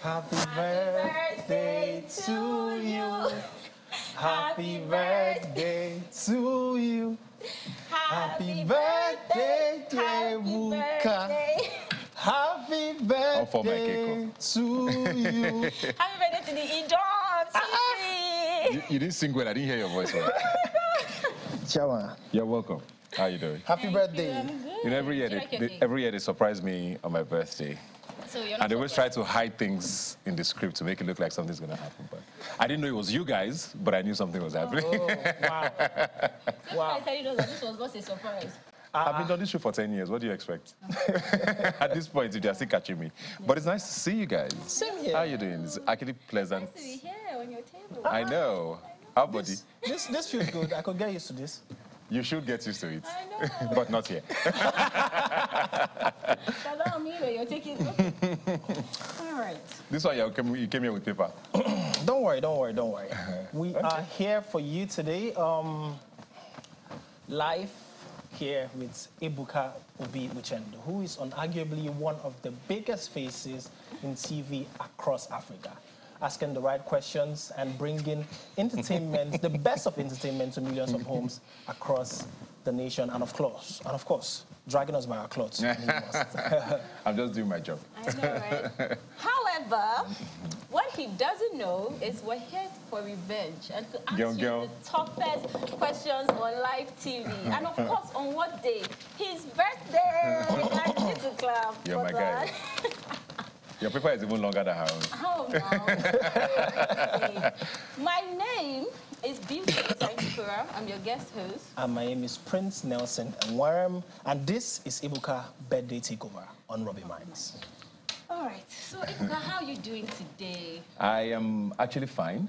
Happy birthday to you. Happy birthday to you. Happy birthday, dear Ebuka. Happy birthday to you. Happy birthday to the Idol. You didn't sing well. I didn't hear your voice well. Chairman. You're welcome. How are you doing? Happy birthday. I'm good. You know, every year they surprise me on my birthday. So you're And they always try to hide things in the script to make it look like something's going to happen. But I didn't know it was you guys, but I knew something was happening. Oh, wow. Wow. I tell you that this was not a surprise. I've been doing this show for 10 years. What do you expect? At this point, they're still catching me. But it's nice to see you guys. Same here. How are you doing? It's actually pleasant. Nice to be here on your table. I know. How buddy? This feels good. I could get used to this. You should get used to it. I know. But not here. Allow me that you're taking. All right. This one, you came here with paper. Don't worry. We are here for you today. Live here with Ebuka Obi-Uchendu, who is unarguably one of the biggest faces in TV across Africa, asking the right questions and bringing entertainment, the best of entertainment to millions of homes across the nation, and of course, dragging us by our clothes. I'm just doing my job. I know, right? However, what he doesn't know is we're here for revenge and to ask you the toughest questions on live TV. And of course, on what day? His birthday! I need to clap. You're my guy. Your paper is even longer than her own. Oh, no. My name is Beauty Sankura. I'm your guest host. And my name is Prince Nelson Nwarem, and this is Ebuka Birthday Takeover on Robbie Minds. All right. So, Ebuka, how are you doing today? I am actually fine.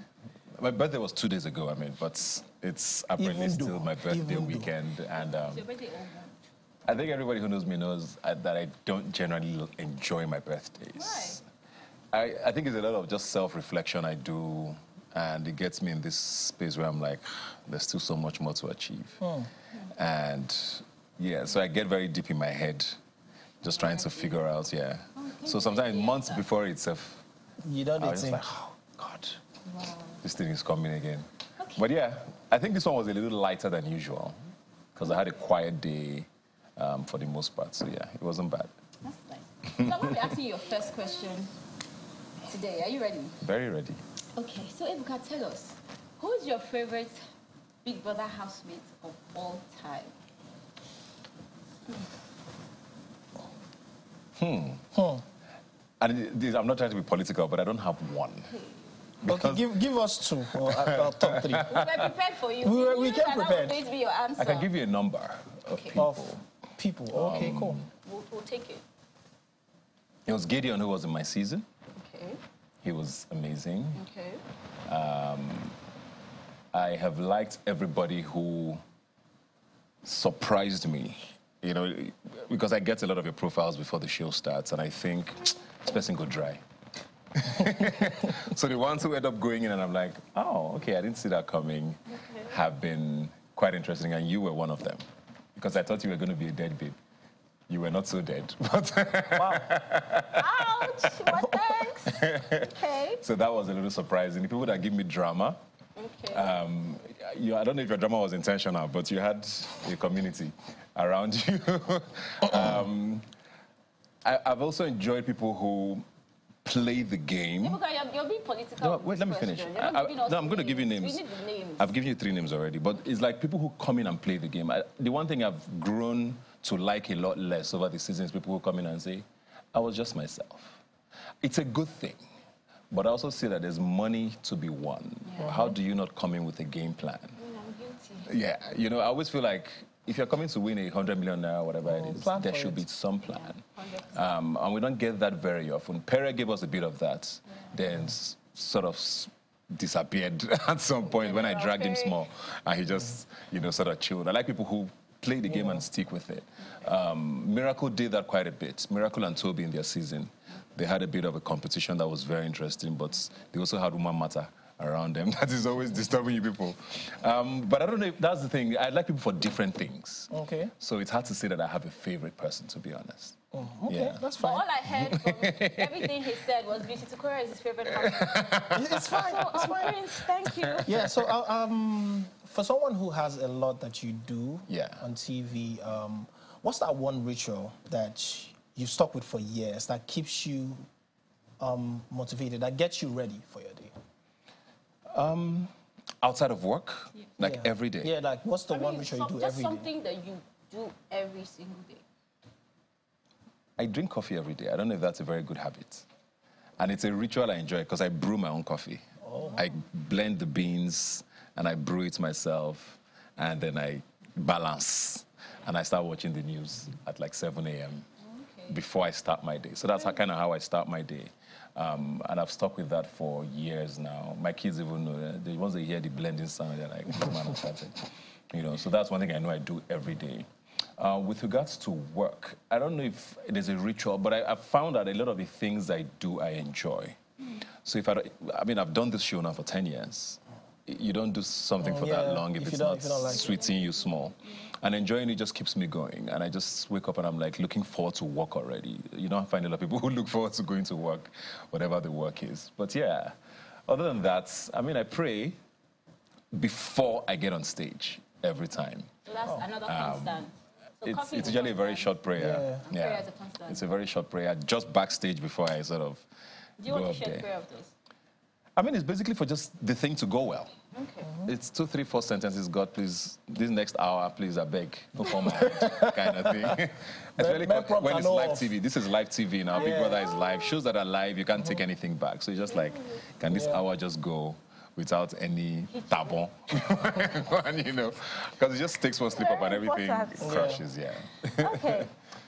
My birthday was 2 days ago, but it's apparently still my birthday weekend. And It's your birthday over. I think everybody who knows me knows that I don't generally enjoy my birthdays. Why? I think it's a lot of just self-reflection I do, and it gets me in this space where I'm like, there's still so much more to achieve. And yeah, so I get very deep in my head, just trying to figure out, So sometimes months before itself, You don't I was think. like, oh, God, Wow. this thing is coming again. Okay. But yeah, I think this one was a little lighter than usual because I had a quiet day for the most part. So yeah, it wasn't bad. That's nice. So I'm going to be asking you your first question today. Are you ready? Very ready. Okay. So, Ebuka, tell us, who's your favorite Big Brother housemate of all time? And I'm not trying to be political, but I don't have one. Okay, give us two or top three. We were prepared for you. We came prepared. That will be your answer. I can give you a number of Okay. people. Of people. Okay, cool. We'll take it. It was Gideon who was in my season. Okay. He was amazing. Okay. I have liked everybody who surprised me, you know, because I get a lot of your profiles before the show starts, and I think this person go dry. So the ones who end up going in and I'm like, oh, okay, I didn't see that coming, have been quite interesting, and you were one of them. Because I thought you were going to be a dead babe. You were not so dead. But Wow. Ouch! What thanks? Okay. so that was a little surprising. The people that give me drama, Okay. I don't know if your drama was intentional, but you had a community around you. I've also enjoyed people who play the game. Ebuka, you're being political. No, wait, let me finish. No, I'm going to give you names. We need the names. I've given you 3 names already, but it's like people who come in and play the game. The one thing I've grown to like a lot less over the season is people who come in and say, I was just myself. It's a good thing, but I also see that there's money to be won. Yeah. How do you not come in with a game plan? I mean, I'm guilty. Yeah, you know, I always feel like if you're coming to win 100 million naira, whatever it is, there should be some plan. Yeah, And we don't get that very often. Pere gave us a bit of that, then sort of disappeared at some point when I dragged him small, and he just, you know, sort of chilled. I like people who play the game and stick with it. Miracle did that quite a bit. Miracle and Toby in their season, they had a bit of a competition that was very interesting, but they also had Woman Matter around them that is always disturbing you people. But I don't know if that's the thing. I like people for different things. Okay. So it's hard to say that I have a favorite person, to be honest. Oh, okay, Yeah. that's fine. But all I heard from everything he said was Beauty Tukura is his favorite husband. It's fine. So, It's fine. Prince, thank you. Yeah, so for someone who has a lot that you do on TV, what's that one ritual that you've stuck with for years that keeps you motivated, that gets you ready for your day? Outside of work? Like every day? Yeah, like what's the one ritual you do every day? Just something that you do every single day. I drink coffee every day. I don't know if that's a very good habit. And it's a ritual I enjoy because I brew my own coffee. Oh. I blend the beans and I brew it myself, and then I balance. And I start watching the news at like 7 a.m. before I start my day. So that's kind of how I start my day. And I've stuck with that for years now. My kids even know that once they hear the blending sound, they're like, "Oh, man, I'm started." You know, so that's one thing I know I do every day. With regards to work, I don't know if it is a ritual, but I've found that a lot of the things I do, I enjoy. So if I've done this show now for 10 years. You don't do something for that long if it's not like sweetening you small. And enjoying it just keeps me going. And I just wake up and I'm like looking forward to work already. You don't find a lot of people who look forward to going to work, whatever the work is. But yeah, other than that, I pray before I get on stage every time. So that's another constant. So it's usually a very short prayer. Yeah. Prayer is a constant. It's a very short prayer, just backstage before I sort of Do you want to share prayer of those? It's basically for just the thing to go well. Okay. It's 2, 3, 4 sentences. God, please, this next hour, please, I beg, no for my head, kind of thing. Especially when it's live TV. This is live TV now. Big Brother is live. Shows that are live, you can't take anything back. So it's just like, can this hour just go without any tabon? And, because it takes one slip up and everything crashes. Okay.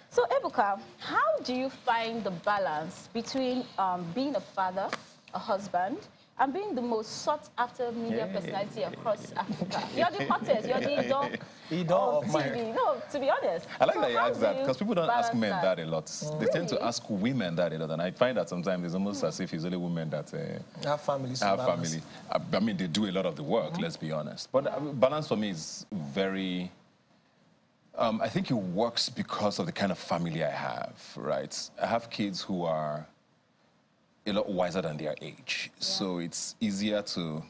So, Ebuka, how do you find the balance between being a father, a husband, and being the most sought-after media personality across Africa? You're the hottest. You're the dog of TV. No, to be honest. I like that you ask that, because people don't ask men that a lot. They tend to ask women that a lot, and I find that sometimes it's almost as if it's only women that have families. They do a lot of the work, let's be honest. But balance for me is very... I think it works because of the kind of family I have, right? I have kids who are a lot wiser than their age. So it's easier to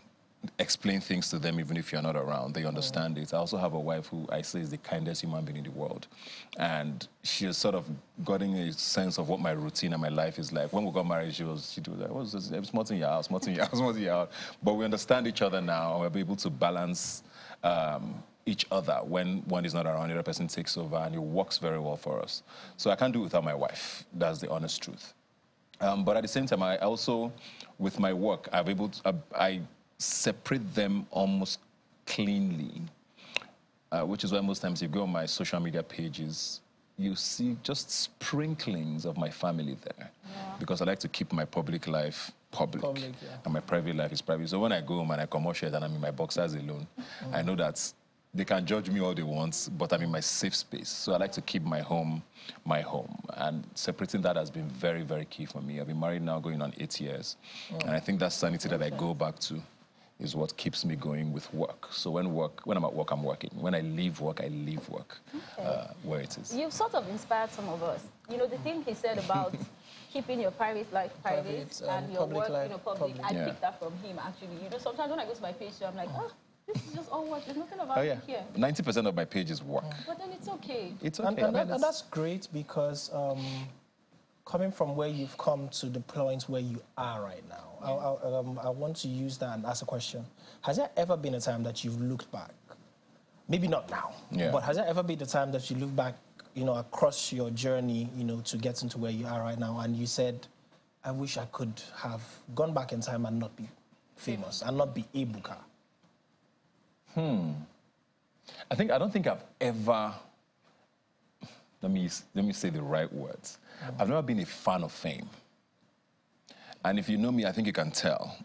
explain things to them even if you're not around. They understand it. I also have a wife who I say is the kindest human being in the world. And she has sort of gotten a sense of what my routine and my life is like. When we got married, she'd do like, what's this? Smart in your house, smart in your house, smart in your house. But we understand each other now. We're able to balance each other. When one is not around, the other person takes over, and it works very well for us. So I can't do it without my wife. That's the honest truth. But at the same time, I also, with my work, I separate them almost cleanly, which is why most times you go on my social media pages, you see just sprinklings of my family there. Because I like to keep my public life public and my private life is private. So when I go home and I come out and I'm in my boxers alone, I know that they can judge me all they want, but I'm in my safe space. So I like to keep my home. And separating that has been very, very key for me. I've been married now going on 8 years. And I think that sanity that I go back to is what keeps me going with work. So when I'm at work, I'm working. When I leave work, I leave work where it is. You've sort of inspired some of us. You know, the thing he said about keeping your private life private and your work, public. I picked that from him, actually. You know, sometimes when I go to my page, I'm like, this is just all work. There's nothing about it here. 90% of my page is work. But then it's okay. It's okay. And that's great because coming from where you've come to the point where you are right now, I want to use that and ask a question. Has there ever been a time that you've looked back? Maybe not now, but has there ever been a time that you look back, across your journey, to get into where you are right now, and you said, I wish I could have gone back in time and not be famous and not be Ebuka? I don't think I've ever, let me say the right words. I've never been a fan of fame. And if you know me, I think you can tell.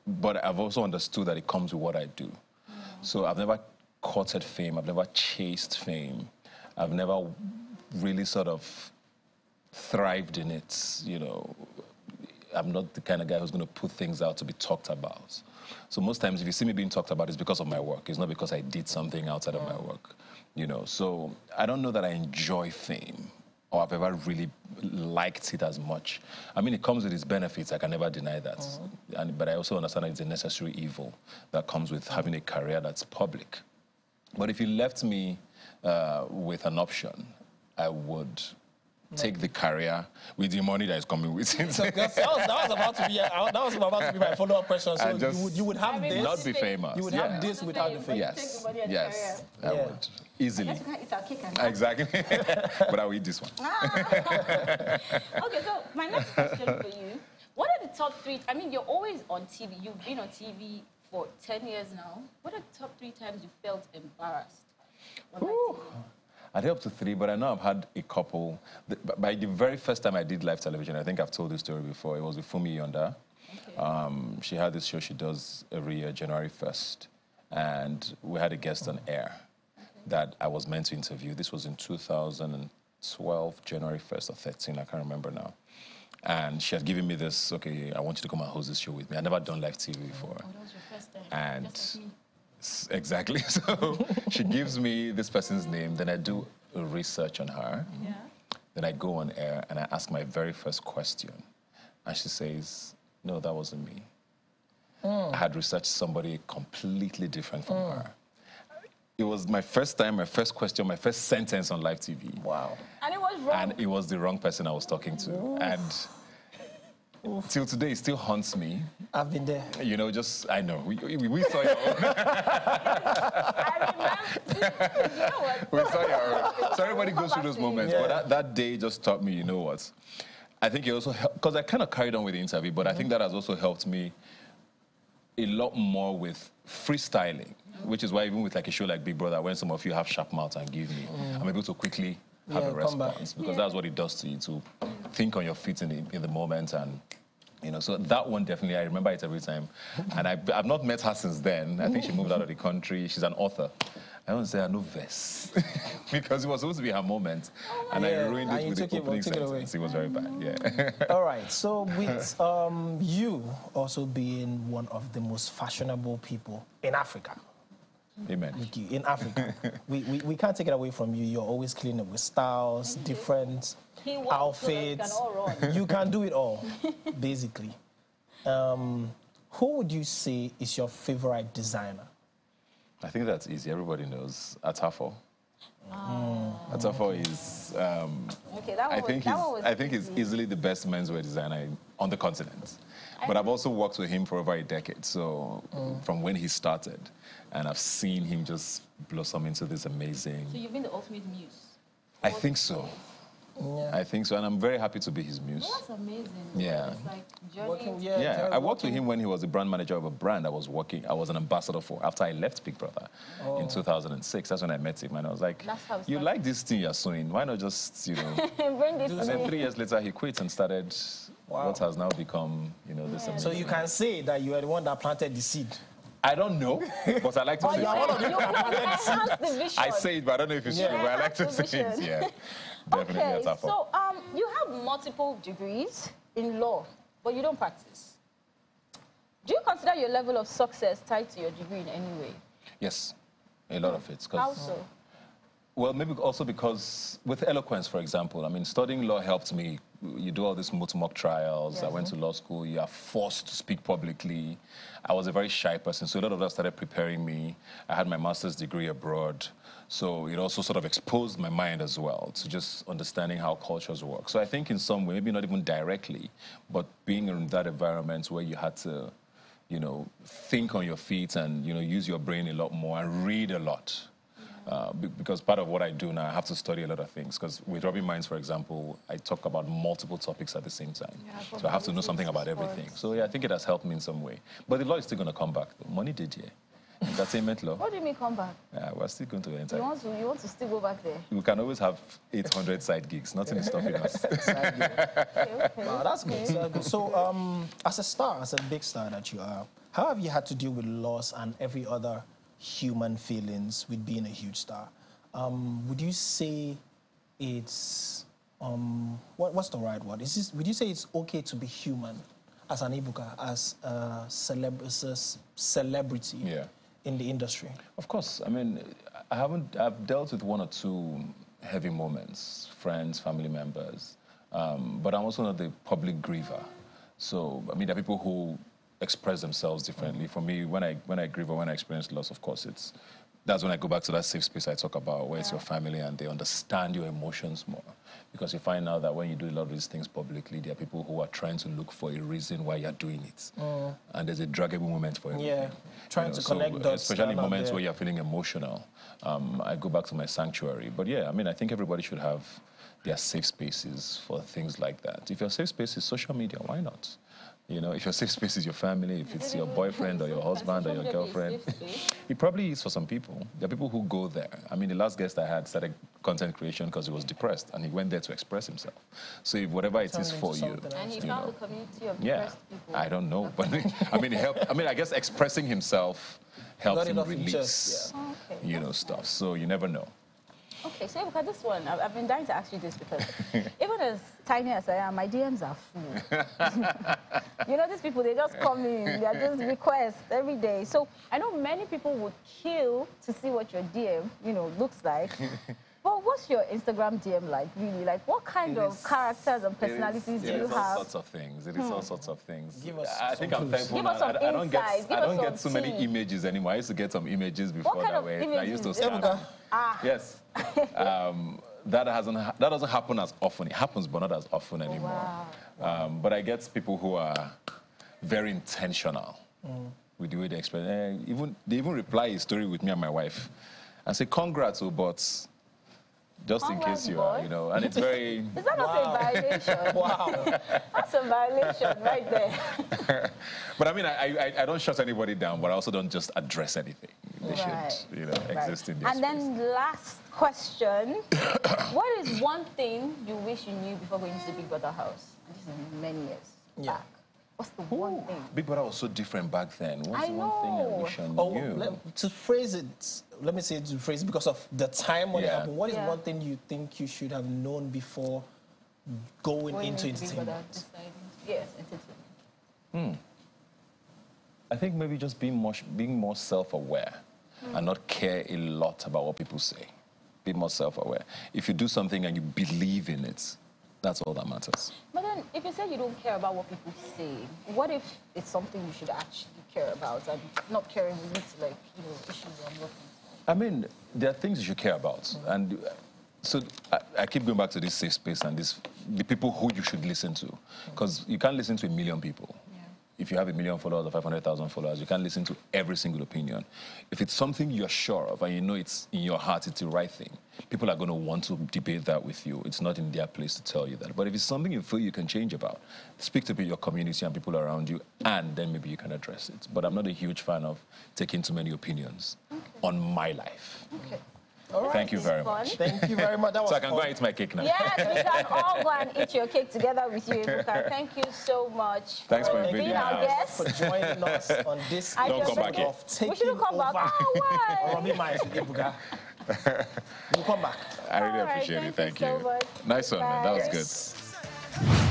But I've also understood that it comes with what I do. So I've never courted fame. I've never chased fame. I've never really sort of thrived in it, I'm not the kind of guy who's going to put things out to be talked about. So most times if you see me being talked about, it's because of my work. It's not because I did something outside of my work, you know. So I don't know that I enjoy fame or I've ever really liked it as much. I mean, it comes with its benefits. I can never deny that. But I also understand that it's a necessary evil that comes with having a career that's public. But if you left me with an option, I would take the career with the money that is coming with it. So, that was about to be my follow-up question. So you would have this. Not be famous. You would have this without the fame. Yes. Yes. I would. Easily. Exactly. But I will eat this one. Okay, so my next question for you. What are the top 3? I mean, you're always on TV. You've been on TV for 10 years now. What are the top 3 times you felt embarrassed? I'd up to 3, but I know I've had a couple. By the very first time I did live television, I think I've told this story before, it was with Fumi Yonda. Okay. She had this show she does every year, January 1st, and we had a guest on air that I was meant to interview. This was in 2012, January 1st or 13, I can't remember now. And she had given me this, okay, I want you to come and host this show with me. I'd never done live TV before. Oh, that was your first time. And just like me. Exactly. So she gives me this person's name, then I do a research on her. Yeah. Then I go on air and I ask my very first question. And she says, no, that wasn't me. I had researched somebody completely different from her. It was my first time, my first question, my first sentence on live TV. Wow. And it was wrong. And it was the wrong person I was talking to. And till today, it still haunts me. I've been there. You know, I know. We saw your own. I remember. You know what? We saw your own. So everybody goes through those moments. Yeah. But that day just taught me, you know what? I think it also helped, because I kind of carried on with the interview, but I think that has also helped me a lot more with freestyling, which is why even with like a show like Big Brother, when some of you have sharp mouths and give me, I'm able to quickly have a response, because that's what it does to you, to think on your feet in the moment. And you know, so that one definitely, I remember it every time. And I've not met her since then. I think she moved out of the country. She's an author. I don't say I know verse because it was supposed to be her moment, and I ruined it with the opening sentence. It was very bad. Yeah. All right. So with you also being one of the most fashionable people in Africa. Amen. With you in Africa, we can't take it away from you. You're always cleaning with styles, different outfits. You can do it all, basically. Who would you say is your favorite designer? I think that's easy. Everybody knows Atafo. Atafo is. Okay, I think he's easily the best menswear designer on the continent. But I've also worked with him for over a decade. So from when he started, and I've seen him just blossom into this amazing. So you've been the ultimate muse. I think so. Yeah. I think so, and I'm very happy to be his muse. Well, that's amazing. Yeah. It's like I worked with him when he was the brand manager of a brand I was an ambassador for after I left Big Brother in 2006. That's when I met him, and I was like, you like this thing you're sewing, why not just, you know. Bring this and then 3 years later, he quit and started what has now become, you know, this amazing. So you can say that you are the one that planted the seed. I don't know, but I like to say it. I say it, but I don't know if it's true, but I like to say it, yeah. Definitely. Okay, so you have multiple degrees in law, but you don't practice. Do you consider your level of success tied to your degree in any way? Yes, a lot of it. How so? Well, maybe also because with eloquence, for example, I mean, studying law helped me. You do all these mock trials. Yes. I went to law school. You are forced to speak publicly. I was a very shy person, so a lot of that started preparing me. I had my master's degree abroad, so it also sort of exposed my mind as well to just understanding how cultures work. So I think in some way, maybe not even directly, but being in that environment where you had to, you know, think on your feet and, you know, use your brain a lot more and read a lot. Because part of what I do now, I have to study a lot of things. Because with Robbing Minds, for example, I talk about multiple topics at the same time. Yeah, so I have to know something about everything. So yeah, I think it has helped me in some way. But the law is still going to come back, though. Money did, yeah. Entertainment law. What do you mean come back? Yeah, we're still going to enter. You want to still go back there? We can always have 800 side gigs. Nothing is stopping us. Okay. Wow, that's good. So, as a star, as a big star that you are, how have you had to deal with loss and every other human feelings with being a huge star? Would you say it's what's the right word? Would you say it's okay to be human as an Ebuka, as a celebrity in the industry? Of course. I mean, I've dealt with one or two heavy moments, friends, family members, but I'm also not the public griever. So, I mean, there are people who express themselves differently. For me, when I grieve or when I experience loss, of course, that's when I go back to that safe space I talk about, where it's your family and they understand your emotions more. Because you find out that when you do a lot of these things publicly, there are people who are trying to look for a reason why you're doing it. And there's a draggable moment for everything. Yeah, trying to connect dots. Especially moments where you're feeling emotional. I go back to my sanctuary. But yeah, I mean, I think everybody should have their safe spaces for things like that. If your safe space is social media, why not? You know, if your safe space is your family, if it's your boyfriend or your husband or your girlfriend, it probably is for some people. There are people who go there. I mean, the last guest I had started content creation because he was depressed, and he went there to express himself. So if whatever it is for you, and he found a community of depressed people. I don't know, but I mean, it helped. I mean, I guess expressing himself helps him release, you know, stuff. So you never know. Okay, so Ebuka, this one, I've been dying to ask you this because even as tiny as I am, my DMs are full. You know, these people, they just come in, they're just requests every day. So I know many people would kill to see what your DM, you know, looks like. But what's your Instagram DM like, really? Like, what kind of characters and personalities do you have? All sorts of things. It is all sorts of things. Give us I think I'm thankful. Give us some insights. I don't get so many images anymore. I used to get some images before what kind that of way. images? I used to start. Yes. That doesn't happen as often. It happens, but not as often anymore. Wow. But I get people who are very intentional with the way they express. They even reply a story with me and my wife and say, "Congrats, but." Just in case you are, you know, and it's very... Is that not a violation? Wow. That's a violation right there. But I mean, I don't shut anybody down, but I also don't just address anything. They should, you know, exist in this space. Then last question. What is one thing you wish you knew before going to the Big Brother house? This is many years back. What's the one thing? Big Brother was so different back then. What's the one thing I wish I knew? To phrase it, let me say to phrase it because of the time when it happened. What is one thing you think you should have known before going into entertainment? Yes, entertainment. I think maybe just being more self-aware and not care a lot about what people say. Be more self-aware. If you do something and you believe in it, that's all that matters. But then, if you say you don't care about what people say, what if it's something you should actually care about and not caring leads to, like, you know, issues and what? I mean, there are things you should care about. And so I keep going back to this safe space and the people who you should listen to. Because you can't listen to 1 million people. If you have 1 million followers or 500,000 followers, you can't listen to every single opinion. If it's something you're sure of and you know it's in your heart, it's the right thing, people are going to want to debate that with you. It's not in their place to tell you that. But if it's something you feel you can change about, speak to your community and people around you, and then maybe you can address it. But I'm not a huge fan of taking too many opinions on my life. Okay. All right. Thank you very much. Thank you very much. That was so I can go and eat my cake now. Yes, we can all go and eat your cake together with you, Ebuka. Thank you so much for being our guest. For joining us on this episode of Taking We shouldn't come back. Over. Robbie Miles with Ebuka. We'll come back. I really appreciate it. Thank you. So much. Nice one, man. That was good.